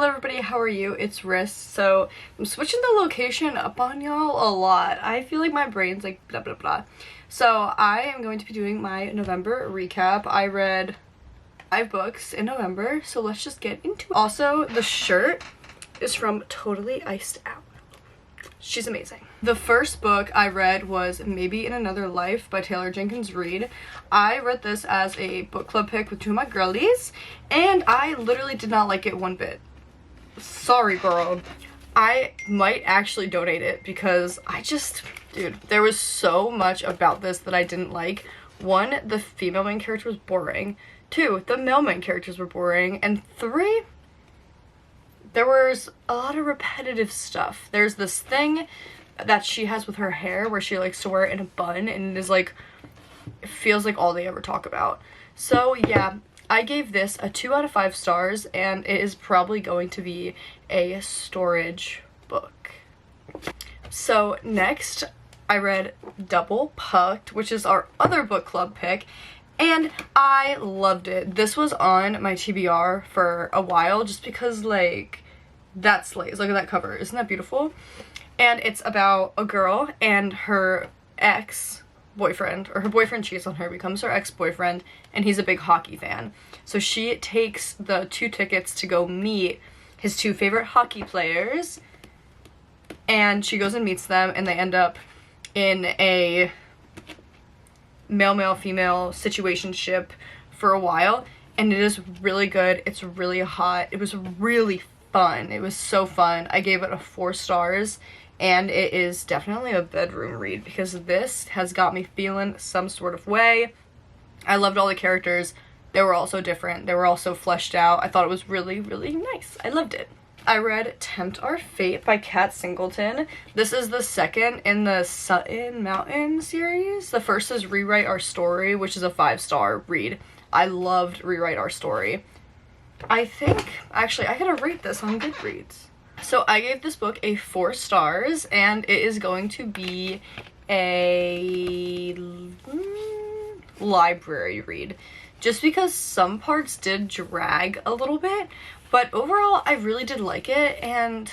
Hello everybody, how are you? It's Riss. So I'm switching the location up on y'all a lot. I feel like my brain's like blah blah blah. So I am going to be doing my November recap. I read 5 books in November, so let's just get into it. Also, the shirt is from Totally Iced Out. She's amazing. The first book I read was Maybe in Another Life by Taylor Jenkins Reid. I read this as a book club pick with 2 of my girlies, and I literally did not like it one bit. Sorry, girl. I might actually donate it because dude, there was so much about this that I didn't like. 1, the female main character was boring. 2, the male main characters were boring. And 3, there was a lot of repetitive stuff. There's this thing that she has with her hair where she likes to wear it in a bun, and it is like, it feels like all they ever talk about. So yeah, I gave this a 2 out of 5 stars, and it is probably going to be a storage book. So next, I read Double Pucked, which is our other book club pick, and I loved it. This was on my TBR for a while just because, like, that slays. Look at that cover. Isn't that beautiful? And it's about a girl and her ex-boyfriend, or her boyfriend cheats on her, becomes her ex-boyfriend, and he's a big hockey fan. So she takes the 2 tickets to go meet his 2 favorite hockey players, and she goes and meets them, and they end up in a male-male-female situationship for a while, and it is really good. It's really hot. It was really fun. It was so fun. I gave it a 4 stars, and it is definitely a bedroom read because this has got me feeling some sort of way. I loved all the characters. They were all so different. They were all so fleshed out. I thought it was really, really nice. I loved it. I read Tempt Our Fate by Kat Singleton. This is the second in the Sutton Mountain series. The first is Rewrite Our Story, which is a 5-star read. I loved Rewrite Our Story. I think, actually, I gotta rate this on Goodreads. So I gave this book a 4 stars, and it is going to be a library read. Just because some parts did drag a little bit, but overall I really did like it. And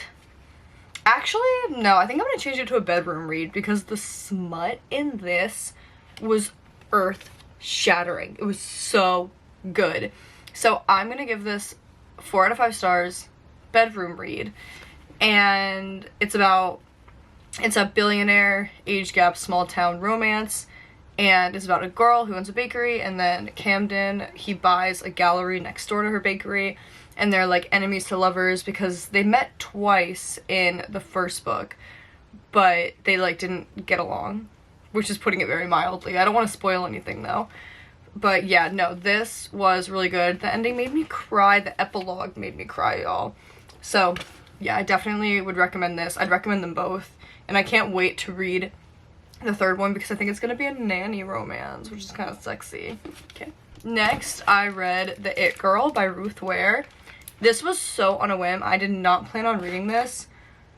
actually, no, I think I'm gonna change it to a bedroom read because the smut in this was earth-shattering. It was so good. So I'm gonna give this 4 out of 5 stars, bedroom read, and it's a billionaire, age gap, small town romance, and it's about a girl who owns a bakery, and then Camden, he buys a gallery next door to her bakery, and they're like enemies to lovers because they met twice in the first book, but they like didn't get along, which is putting it very mildly. I don't want to spoil anything though. But yeah, no, this was really good. The ending made me cry. The epilogue made me cry, y'all. So yeah, I definitely would recommend this. I'd recommend them both. And I can't wait to read the 3rd one because I think it's going to be a nanny romance, which is kind of sexy. Okay. Next, I read The It Girl by Ruth Ware. This was so on a whim. I did not plan on reading this,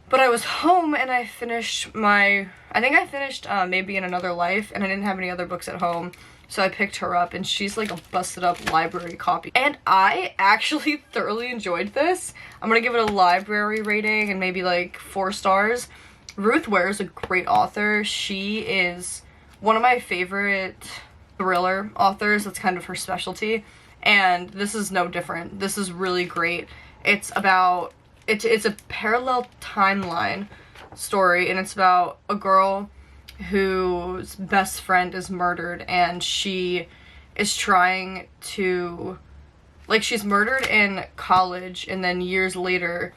but I was home and I finished I finished Maybe in Another Life, and I didn't have any other books at home. So I picked her up, and she's like a busted up library copy. And I actually thoroughly enjoyed this. I'm gonna give it a library rating and maybe like 4 stars. Ruth Ware is a great author. She is one of my favorite thriller authors. That's kind of her specialty. And this is no different. This is really great. It's a parallel timeline story, and it's about a girl whose best friend is murdered, and she is trying to, like, she's murdered in college, and then years later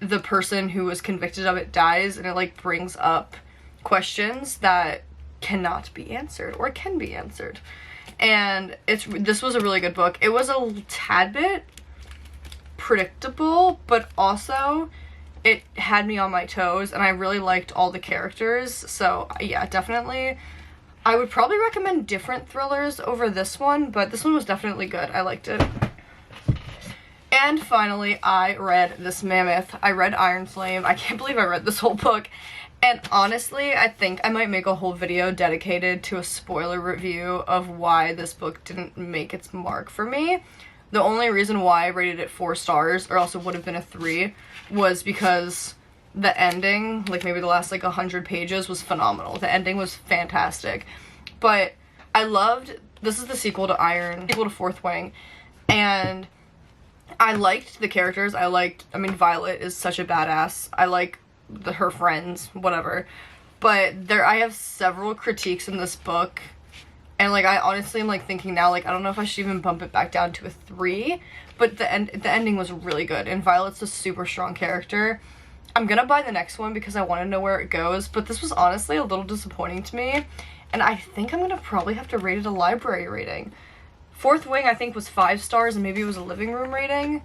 the person who was convicted of it dies, and it like brings up questions that cannot be answered or can be answered. And this was a really good book. It was a tad bit predictable, but also it had me on my toes, and I really liked all the characters. So yeah, definitely I would probably recommend different thrillers over this one, but this one was definitely good. I liked it. And finally, I read this mammoth. I read Iron Flame. I can't believe I read this whole book. And honestly, I think I might make a whole video dedicated to a spoiler review of why this book didn't make its mark for me. The only reason why I rated it 4 stars, or else it would have been a 3, was because the ending, like maybe the last like 100 pages, was phenomenal. The ending was fantastic. But I loved, this is the sequel to Iron, sequel to Fourth Wing, and I liked the characters. I mean, Violet is such a badass. I like her friends, whatever. But I have several critiques in this book, and like I honestly am like thinking now, like I don't know if I should even bump it back down to a 3, but the ending was really good, and Violet's a super strong character. I'm gonna buy the next one because I want to know where it goes, but this was honestly a little disappointing to me, and I think I'm gonna probably have to rate it a library rating. Fourth Wing I think was 5 stars, and maybe it was a living room rating,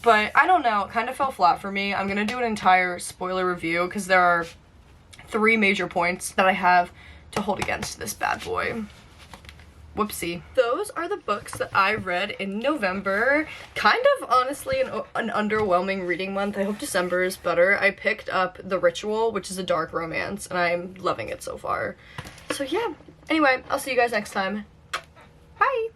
but I don't know, it kind of fell flat for me. I'm gonna do an entire spoiler review because there are 3 major points that I have to hold against this bad boy. Whoopsie. Those are the books that I read in November. Kind of, honestly, an underwhelming reading month. I hope December is better. I picked up The Ritual, which is a dark romance, and I'm loving it so far. So yeah. Anyway, I'll see you guys next time. Bye!